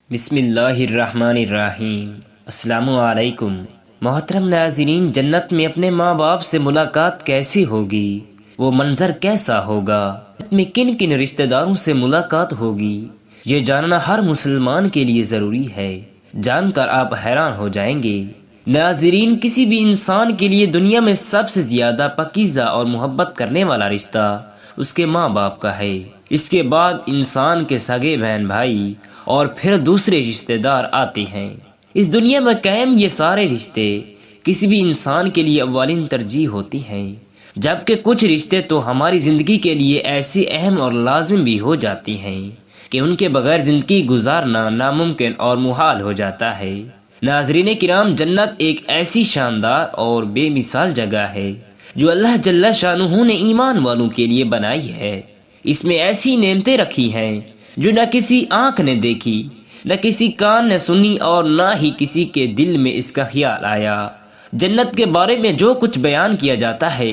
بسم اللہ الرحمن الرحیم۔ السلام علیکم محترم ناظرین، جنت میں اپنے ماں باپ سے ملاقات کیسی ہوگی؟ وہ منظر کیسا ہوگا؟ جنت میں کن کن رشتہ داروں سے ملاقات ہوگی؟ یہ جاننا ہر مسلمان کے لیے ضروری ہے۔ جان کر آپ حیران ہو جائیں گے۔ ناظرین، کسی بھی انسان کے لیے دنیا میں سب سے زیادہ پاکیزہ اور محبت کرنے والا رشتہ اس کے ماں باپ کا ہے۔ اس کے بعد انسان کے سگے بہن بھائی اور پھر دوسرے رشتہ دار آتے ہیں۔ اس دنیا میں قائم یہ سارے رشتے کسی بھی انسان کے لیے اولین ترجیح ہوتی ہیں، جبکہ کچھ رشتے تو ہماری زندگی کے لیے ایسی اہم اور لازم بھی ہو جاتی ہیں کہ ان کے بغیر زندگی گزارنا ناممکن اور محال ہو جاتا ہے۔ ناظرین کرام، جنت ایک ایسی شاندار اور بے مثال جگہ ہے جو اللہ جل شانہ نے ایمان والوں کے لیے بنائی ہے۔ اس میں ایسی نعمتیں رکھی ہیں جو نہ کسی آنکھ نے دیکھی، نہ کسی کان نے سنی اور نہ ہی کسی کے دل میں اس کا خیال آیا۔ جنت کے بارے میں جو کچھ بیان کیا جاتا ہے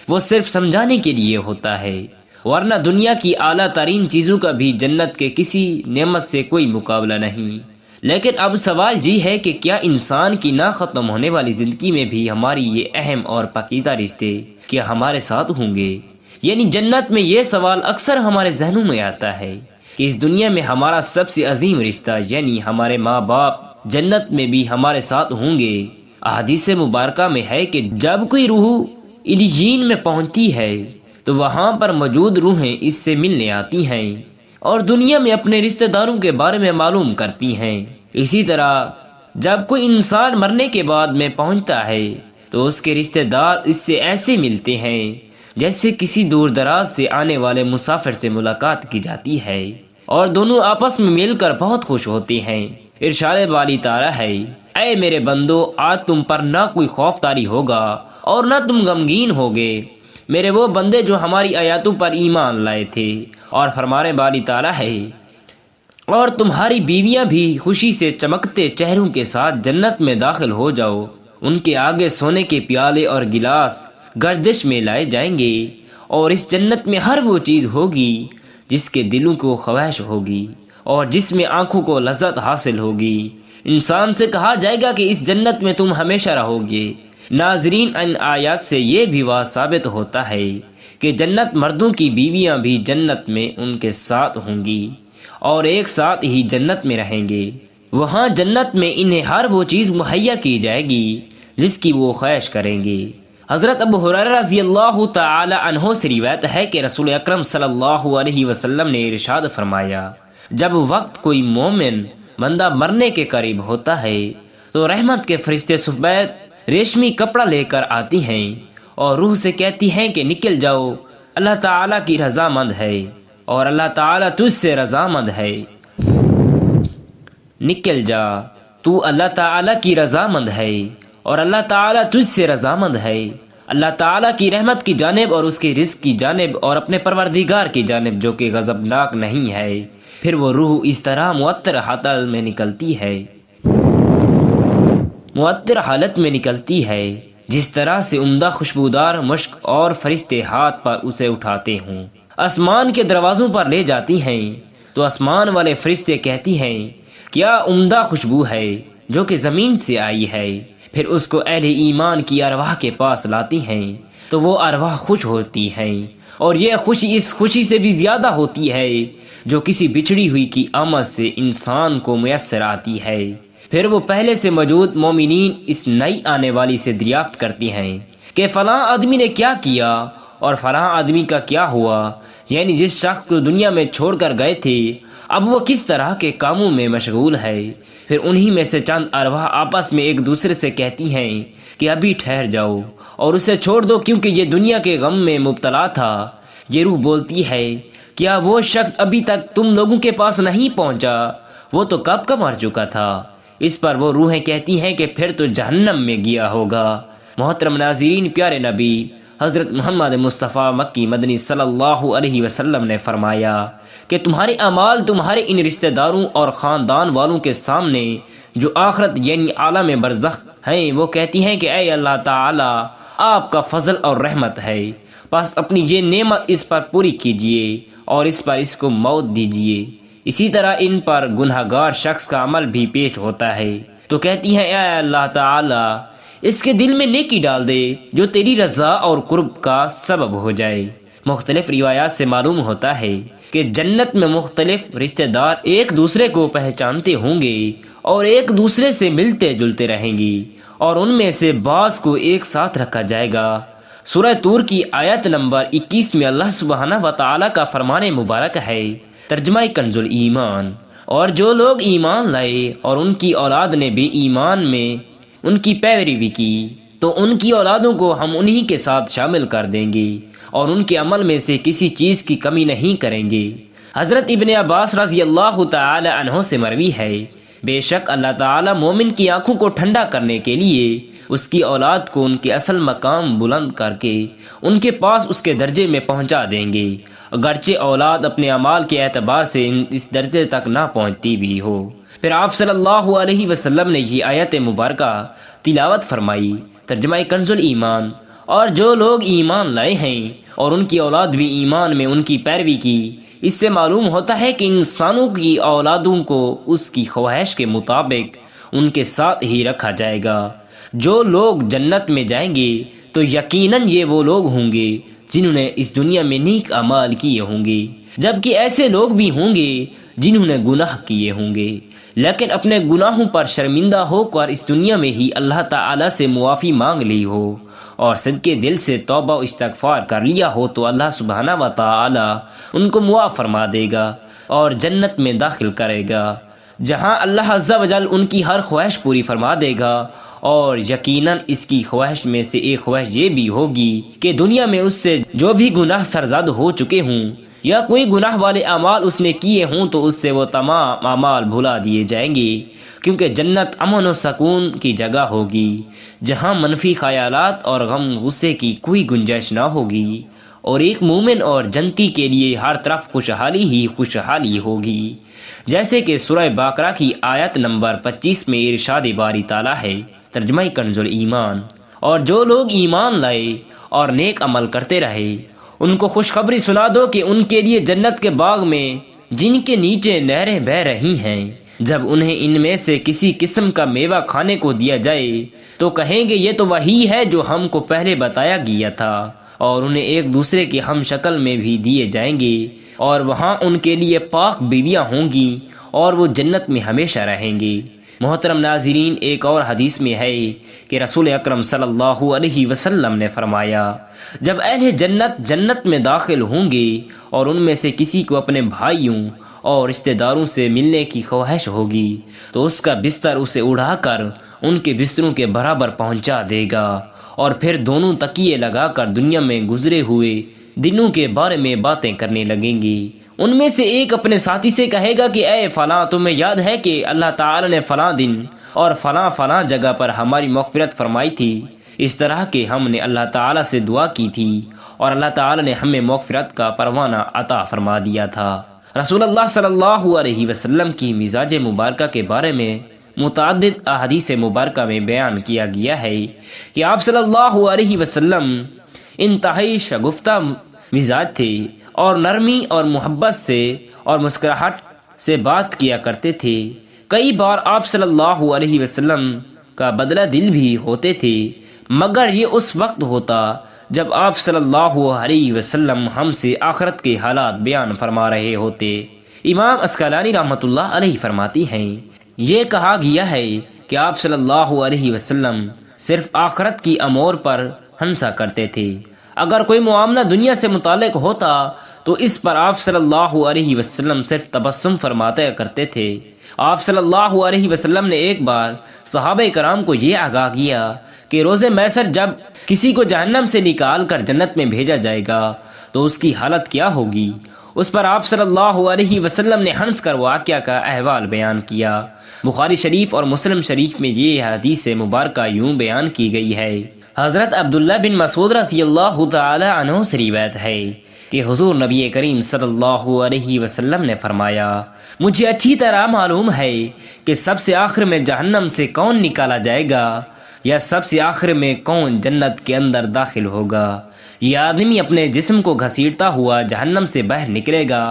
وہ صرف سمجھانے کے لیے ہوتا ہے، ورنہ دنیا کی اعلیٰ ترین چیزوں کا بھی جنت کے کسی نعمت سے کوئی مقابلہ نہیں۔ لیکن اب سوال یہ ہے کہ کیا انسان کی نہ ختم ہونے والی زندگی میں بھی ہماری یہ اہم اور پاکیزہ رشتے کیا ہمارے ساتھ ہوں گے؟ یعنی جنت میں یہ سوال اکثر ہمارے ذہنوں میں آتا ہے کہ اس دنیا میں ہمارا سب سے عظیم رشتہ یعنی ہمارے ماں باپ جنت میں بھی ہمارے ساتھ ہوں گے۔ احادیث مبارکہ میں ہے کہ جب کوئی روح علیین میں پہنچتی ہے تو وہاں پر موجود روحیں اس سے ملنے آتی ہیں اور دنیا میں اپنے رشتہ داروں کے بارے میں معلوم کرتی ہیں۔ اسی طرح جب کوئی انسان مرنے کے بعد میں پہنچتا ہے تو اس کے رشتہ دار اس سے ایسے ملتے ہیں جیسے کسی دور دراز سے آنے والے مسافر سے ملاقات کی جاتی ہے، اور دونوں آپس میں مل کر بہت خوش ہوتے ہیں۔ ارشاد باری تعالیٰ ہے، اے میرے بندو، آج تم پر نہ کوئی خوف طاری ہوگا اور نہ تم غمگین ہوگے، میرے وہ بندے جو ہماری آیاتوں پر ایمان لائے تھے۔ اور فرمانے والی تعالیٰ ہے، اور تمہاری بیویاں بھی خوشی سے چمکتے چہروں کے ساتھ جنت میں داخل ہو جاؤ، ان کے آگے سونے کے پیالے اور گلاس گردش میں لائے جائیں گے، اور اس جنت میں ہر وہ چیز ہوگی جس کے دلوں کو خواہش ہوگی اور جس میں آنکھوں کو لذت حاصل ہوگی۔ انسان سے کہا جائے گا کہ اس جنت میں تم ہمیشہ رہو گے۔ ناظرین، ان آیات سے یہ بھی واضح ثابت ہوتا ہے کہ جنت مردوں کی بیویاں بھی جنت میں ان کے ساتھ ہوں گی اور ایک ساتھ ہی جنت میں رہیں گے۔ وہاں جنت میں انہیں ہر وہ چیز مہیا کی جائے گی جس کی وہ خواہش کریں گے۔ حضرت ابو ہریرہ رضی اللہ تعالی عنہ سے روایت ہے کہ رسول اکرم صلی اللہ علیہ وسلم نے ارشاد فرمایا، جب وقت کوئی مومن بندہ مرنے کے قریب ہوتا ہے تو رحمت کے فرشتے سفید ریشمی کپڑا لے کر آتی ہیں اور روح سے کہتی ہیں کہ نکل جاؤ، اللہ تعالیٰ کی رضامند ہے اور اللہ تعالیٰ تجھ سے رضامند ہے۔ نکل جا، تو اللہ تعالیٰ کی رضامند ہے اور اللہ تعالیٰ تجھ سے رضامند ہے۔ اللہ تعالیٰ کی رحمت کی جانب اور اس کے رزق کی جانب اور اپنے پروردگار کی جانب جو کہ غضبناک نہیں ہے۔ پھر وہ روح اس طرح معطر حالت میں نکلتی ہے جس طرح سے عمدہ خوشبودار مشک اور فرشتے ہاتھ پر اسے اٹھاتے ہوں، آسمان کے دروازوں پر لے جاتی ہیں تو آسمان والے فرشتے کہتی ہیں، کیا عمدہ خوشبو ہے جو کہ زمین سے آئی ہے۔ پھر اس کو اہل ایمان کی ارواح کے پاس لاتی ہیں تو وہ ارواح خوش ہوتی ہیں، اور یہ خوشی اس خوشی سے بھی زیادہ ہوتی ہے جو کسی بچھڑی ہوئی کی آمد سے انسان کو میسر آتی ہے۔ پھر وہ پہلے سے موجود مومنین اس نئی آنے والی سے دریافت کرتی ہیں کہ فلاں آدمی نے کیا کیا اور فلاں آدمی کا کیا ہوا، یعنی جس شخص کو دنیا میں چھوڑ کر گئے تھے اب وہ کس طرح کے کاموں میں مشغول ہے۔ پھر انہی میں سے چند ارواح آپس میں ایک دوسرے سے کہتی ہیں کہ ابھی ٹھہر جاؤ اور اسے چھوڑ دو کیونکہ یہ دنیا کے غم میں مبتلا تھا۔ یہ روح بولتی ہے، کیا وہ شخص ابھی تک تم لوگوں کے پاس نہیں پہنچا؟ وہ تو کب کا مر چکا تھا۔ اس پر وہ روحیں کہتی ہیں کہ پھر تو جہنم میں گیا ہوگا۔ محترم ناظرین، پیارے نبی حضرت محمد مصطفیٰ مکی مدنی صلی اللہ علیہ وسلم نے فرمایا کہ تمہارے اعمال تمہارے ان رشتہ داروں اور خاندان والوں کے سامنے جو آخرت یعنی عالم برزخ ہیں، وہ کہتی ہیں کہ اے اللہ تعالی، آپ کا فضل اور رحمت ہے، بس اپنی یہ نعمت اس پر پوری کیجئے اور اس پر اس کو موت دیجئے۔ اسی طرح ان پر گنہگار شخص کا عمل بھی پیش ہوتا ہے تو کہتی ہیں اے اللہ تعالی اس کے دل میں نیکی ڈال دے جو تیری رضا اور قرب کا سبب ہو جائے۔ مختلف روایات سے معلوم ہوتا ہے کہ جنت میں مختلف رشتہ دار ایک دوسرے کو پہچانتے ہوں گے اور ایک دوسرے سے ملتے جلتے رہیں گے، اور ان میں سے بعض کو ایک ساتھ رکھا جائے گا۔ سورہ طور کی آیت نمبر 21 میں اللہ سبحانہ و تعالیٰ کا فرمان مبارک ہے، ترجمہ کنز الایمان، اور جو لوگ ایمان لائے اور ان کی اولاد نے بھی ایمان میں ان کی پیروی کی تو ان کی اولادوں کو ہم انہی کے ساتھ شامل کر دیں گے اور ان کے عمل میں سے کسی چیز کی کمی نہیں کریں گے۔ حضرت ابن عباس رضی اللہ تعالی عنہ سے مروی ہے، بے شک اللہ تعالی مومن کی آنکھوں کو ٹھنڈا کرنے کے لیے اس کی اولاد کو ان کے اصل مقام بلند کر کے ان کے پاس اس کے درجے میں پہنچا دیں گے، اگرچہ اولاد اپنے اعمال کے اعتبار سے اس درجے تک نہ پہنچتی بھی ہو۔ پھر آپ صلی اللہ علیہ وسلم نے یہ آیت مبارکہ تلاوت فرمائی، ترجمہ کنز الایمان، اور جو لوگ ایمان لائے ہیں اور ان کی اولاد بھی ایمان میں ان کی پیروی کی، اس سے معلوم ہوتا ہے کہ انسانوں کی اولادوں کو اس کی خواہش کے مطابق ان کے ساتھ ہی رکھا جائے گا۔ جو لوگ جنت میں جائیں گے تو یقیناً یہ وہ لوگ ہوں گے جنہوں نے اس دنیا میں نیک اعمال کیے ہوں گے، جبکہ ایسے لوگ بھی ہوں گے جنہوں نے گناہ کیے ہوں گے لیکن اپنے گناہوں پر شرمندہ ہو کر اس دنیا میں ہی اللہ تعالی سے معافی مانگ لی ہو اور صدقے دل سے توبہ و استغفار کر لیا ہو تو اللہ سبحانہ و تعالی ان کو معاف فرما دے گا اور جنت میں داخل کرے گا، جہاں اللہ عز و جل ان کی ہر خواہش پوری فرما دے گا۔ اور یقیناً اس کی خواہش میں سے ایک خواہش یہ بھی ہوگی کہ دنیا میں اس سے جو بھی گناہ سرزد ہو چکے ہوں یا کوئی گناہ والے اعمال اس نے کیے ہوں تو اس سے وہ تمام اعمال بھلا دیے جائیں گے، کیونکہ جنت امن و سکون کی جگہ ہوگی جہاں منفی خیالات اور غم غصے کی کوئی گنجائش نہ ہوگی، اور ایک مومن اور جنتی کے لیے ہر طرف خوشحالی ہی خوشحالی ہوگی، جیسے کہ سورہ بقرہ کی آیت نمبر 25 میں ارشاد باری تعالیٰ ہے، ترجمہ کنز الایمان، اور جو لوگ ایمان لائے اور نیک عمل کرتے رہے ان کو خوشخبری سنا دو کہ ان کے لیے جنت کے باغ میں جن کے نیچے نہریں بہہ رہی ہیں، جب انہیں ان میں سے کسی قسم کا میوہ کھانے کو دیا جائے تو کہیں گے یہ تو وہی ہے جو ہم کو پہلے بتایا گیا تھا، اور انہیں ایک دوسرے کی ہم شکل میں بھی دیے جائیں گے، اور وہاں ان کے لیے پاک بیویاں ہوں گی اور وہ جنت میں ہمیشہ رہیں گے۔ محترم ناظرین، ایک اور حدیث میں ہے کہ رسول اکرم صلی اللہ علیہ وسلم نے فرمایا، جب اہل جنت جنت میں داخل ہوں گے اور ان میں سے کسی کو اپنے بھائیوں اور رشتہ داروں سے ملنے کی خواہش ہوگی تو اس کا بستر اسے اڑا کر ان کے بستروں کے برابر پہنچا دے گا، اور پھر دونوں تکیے لگا کر دنیا میں گزرے ہوئے دنوں کے بارے میں باتیں کرنے لگیں گی۔ ان میں سے ایک اپنے ساتھی سے کہے گا کہ اے فلاں، تمہیں یاد ہے کہ اللہ تعالی نے فلاں دن اور فلاں فلاں جگہ پر ہماری مغفرت فرمائی تھی، اس طرح کہ ہم نے اللہ تعالی سے دعا کی تھی اور اللہ تعالی نے ہمیں مغفرت کا پروانہ عطا فرما دیا تھا۔ رسول اللہ صلی اللہ علیہ وسلم کی مزاج مبارکہ کے بارے میں متعدد احادیث مبارکہ میں بیان کیا گیا ہے کہ آپ صلی اللہ علیہ وسلم انتہائی شگفتہ مزاج تھے اور نرمی اور محبت سے اور مسکراہٹ سے بات کیا کرتے تھے۔ کئی بار آپ صلی اللہ علیہ وسلم کا بدلہ دل بھی ہوتے تھے، مگر یہ اس وقت ہوتا جب آپ صلی اللہ علیہ وسلم ہم سے آخرت کے حالات بیان فرما رہے ہوتے۔ امام عسقلانی رحمۃ اللہ علیہ فرماتی ہیں، یہ کہا گیا ہے کہ آپ صلی اللہ علیہ وسلم صرف آخرت کی امور پر ہنسا کرتے تھے۔ اگر کوئی معاملہ دنیا سے متعلق ہوتا تو اس پر آپ صلی اللہ علیہ وسلم صرف تبسم فرماتے کرتے تھے۔ آپ صلی اللہ علیہ وسلم نے ایک بار صحابہ کرام کو یہ آگاہ کیا کہ روز محشر جب کسی کو جہنم سے نکال کر جنت میں بھیجا جائے گا تو اس کی حالت کیا ہوگی۔ اس پر آپ صلی اللہ علیہ وسلم نے ہنس کر واقعہ کا احوال بیان کیا۔ بخاری شریف اور مسلم شریف میں یہ حدیث مبارکہ یوں بیان کی گئی ہے، حضرت عبداللہ بن مسعود رضی اللہ تعالی عنہ سے روایت ہے کہ حضور نبی کریم صلی اللہ علیہ وسلم نے فرمایا، مجھے اچھی طرح معلوم ہے کہ سب سے آخر میں جہنم سے کون نکالا جائے گا یا سب سے آخر میں کون جنت کے اندر داخل ہوگا۔ یہ آدمی اپنے جسم کو گھسیٹتا ہوا جہنم سے باہر نکلے گا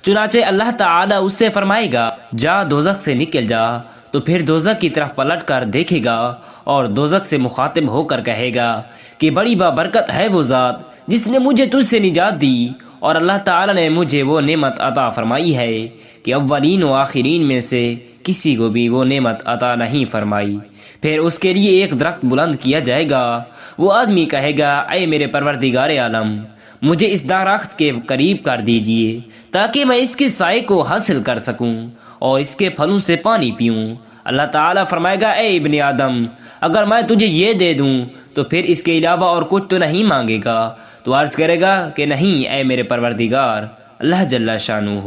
چنانچہ اللہ تعالی اس سے فرمائے گا جا دوزخ سے نکل جا، تو پھر دوزخ کی طرف پلٹ کر دیکھے گا اور دوزخ سے مخاطب ہو کر کہے گا کہ بڑی بابرکت ہے وہ ذات جس نے مجھے تجھ سے نجات دی، اور اللہ تعالی نے مجھے وہ نعمت عطا فرمائی ہے کہ اولین و آخرین میں سے کسی کو بھی وہ نعمت عطا نہیں فرمائی۔ پھر اس کے لیے ایک درخت بلند کیا جائے گا، وہ آدمی کہے گا اے میرے پروردگار عالم، مجھے اس درخت کے قریب کر دیجئے تاکہ میں اس کے سائے کو حاصل کر سکوں اور اس کے پھلوں سے پانی پیوں۔ اللہ تعالیٰ فرمائے گا اے ابن آدم، اگر میں تجھے یہ دے دوں تو پھر اس کے علاوہ اور کچھ تو نہیں مانگے گا؟ تو عرض کرے گا کہ نہیں اے میرے پروردگار اللہ جل شانہ،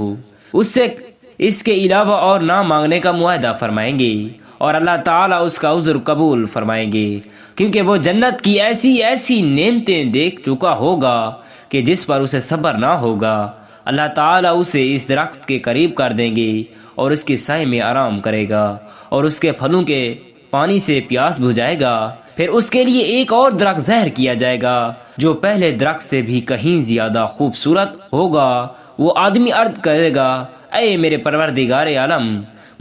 اس سے اس کے علاوہ اور نہ مانگنے کا معاہدہ فرمائیں گے، اور اللہ تعالیٰ اس کا عذر قبول فرمائیں گے، کیونکہ وہ جنت کی ایسی ایسی نعمتیں دیکھ چکا ہوگا کہ جس پر اسے صبر نہ ہوگا۔ اللہ تعالیٰ اسے اس درخت کے قریب کر دیں گے اور اس کے سائے میں آرام کرے گا اور اس کے پھلوں کے پانی سے پیاس بجھائے گا۔ پھر اس کے لیے ایک اور درخت ظاہر کیا جائے گا جو پہلے درخت سے بھی کہیں زیادہ خوبصورت ہوگا۔ وہ آدمی عرض کرے گا اے میرے پروردگار عالم،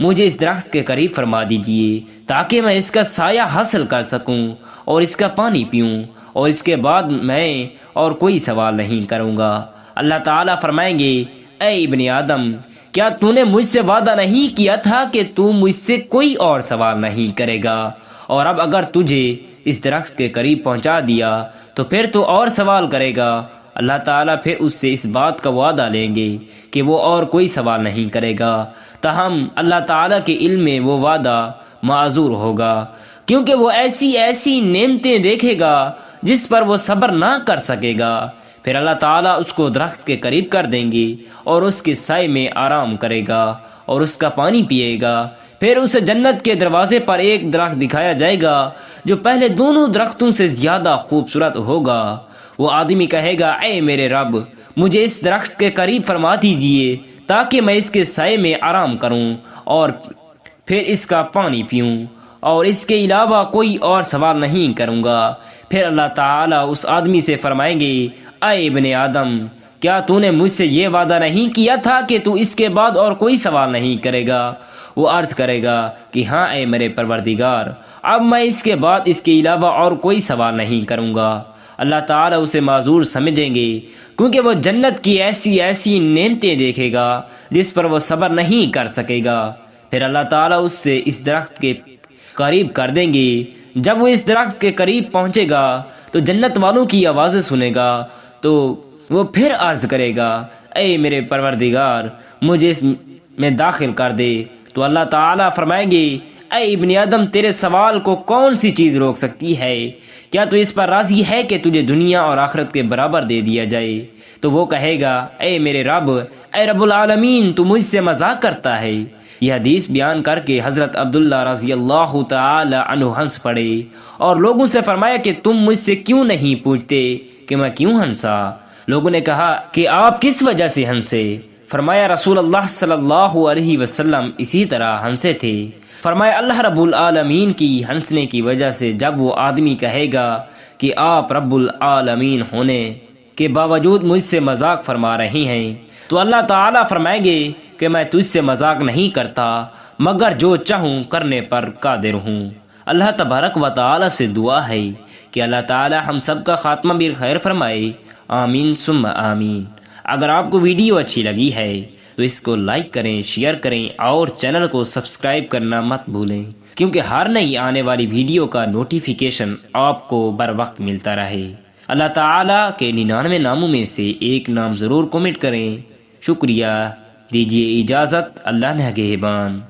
مجھے اس درخت کے قریب فرما دیجئے تاکہ میں اس کا سایہ حاصل کر سکوں اور اس کا پانی پیوں، اور اس کے بعد میں اور کوئی سوال نہیں کروں گا۔ اللہ تعالیٰ فرمائیں گے اے ابن آدم، کیا تو نے مجھ سے وعدہ نہیں کیا تھا کہ تو مجھ سے کوئی اور سوال نہیں کرے گا؟ اور اب اگر تجھے اس درخت کے قریب پہنچا دیا تو پھر تو اور سوال کرے گا۔ اللہ تعالیٰ پھر اس سے اس بات کا وعدہ لیں گے کہ وہ اور کوئی سوال نہیں کرے گا، تاہم اللہ تعالیٰ کے علم میں وہ وعدہ معذور ہوگا، کیونکہ وہ ایسی ایسی نعمتیں دیکھے گا جس پر وہ صبر نہ کر سکے گا۔ پھر اللہ تعالیٰ اس کو درخت کے قریب کر دیں گے اور اس کے سائے میں آرام کرے گا اور اس کا پانی پیے گا۔ پھر اسے جنت کے دروازے پر ایک درخت دکھایا جائے گا جو پہلے دونوں درختوں سے زیادہ خوبصورت ہوگا۔ وہ آدمی کہے گا اے میرے رب، مجھے اس درخت کے قریب فرما دیجئے تاکہ میں اس کے سائے میں آرام کروں اور پھر اس کا پانی پیوں، اور اس کے علاوہ کوئی اور سوال نہیں کروں گا۔ پھر اللہ تعالیٰ اس آدمی سے فرمائیں گے اے ابن آدم، کیا تو نے مجھ سے یہ وعدہ نہیں کیا تھا کہ تو اس کے بعد اور کوئی سوال نہیں کرے گا؟ وہ عرض کرے گا کہ ہاں اے میرے پروردگار، اب میں اس کے بعد اس کے علاوہ اور کوئی سوال نہیں کروں گا۔ اللہ تعالیٰ اسے معذور سمجھیں گے، کیونکہ وہ جنت کی ایسی ایسی نعمتیں دیکھے گا جس پر وہ صبر نہیں کر سکے گا۔ پھر اللہ تعالیٰ اس سے اس درخت کے قریب کر دیں گے۔ جب وہ اس درخت کے قریب پہنچے گا تو جنت والوں کی آوازیں سنے گا، تو وہ پھر عرض کرے گا اے میرے پروردگار، مجھے اس میں داخل کر دے۔ تو اللہ تعالیٰ فرمائیں گے اے ابن آدم، تیرے سوال کو کون سی چیز روک سکتی ہے؟ کیا تو اس پر راضی ہے کہ تجھے دنیا اور آخرت کے برابر دے دیا جائے؟ تو وہ کہے گا اے میرے رب، اے رب العالمین، تو مجھ سے مذاق کرتا ہے۔ یہ حدیث بیان کر کے حضرت عبداللہ رضی اللہ تعالی عنہ ہنس پڑے اور لوگوں سے فرمایا کہ تم مجھ سے کیوں نہیں پوچھتے کہ میں کیوں ہنسا؟ لوگوں نے کہا کہ آپ کس وجہ سے ہنسے؟ فرمایا رسول اللہ صلی اللہ علیہ وسلم اسی طرح ہنسے تھے۔ فرمایا اللہ رب العالمین کی ہنسنے کی وجہ سے جب وہ آدمی کہے گا کہ آپ رب العالمین ہونے کے باوجود مجھ سے مذاق فرما رہے ہیں، تو اللہ تعالیٰ فرمائیں گے کہ میں تجھ سے مذاق نہیں کرتا، مگر جو چاہوں کرنے پر قادر ہوں۔ اللہ تبارک و تعالیٰ سے دعا ہے کہ اللہ تعالیٰ ہم سب کا خاتمہ بالخیر فرمائے، آمین ثم آمین۔ اگر آپ کو ویڈیو اچھی لگی ہے تو اس کو لائک کریں، شیئر کریں اور چینل کو سبسکرائب کرنا مت بھولیں، کیونکہ ہر نئی آنے والی ویڈیو کا نوٹیفیکیشن آپ کو بر وقت ملتا رہے۔ اللہ تعالیٰ کے 99 ناموں میں سے ایک نام ضرور کمنٹ کریں۔ شکریہ، دیجیے اجازت، اللہ نگہبان۔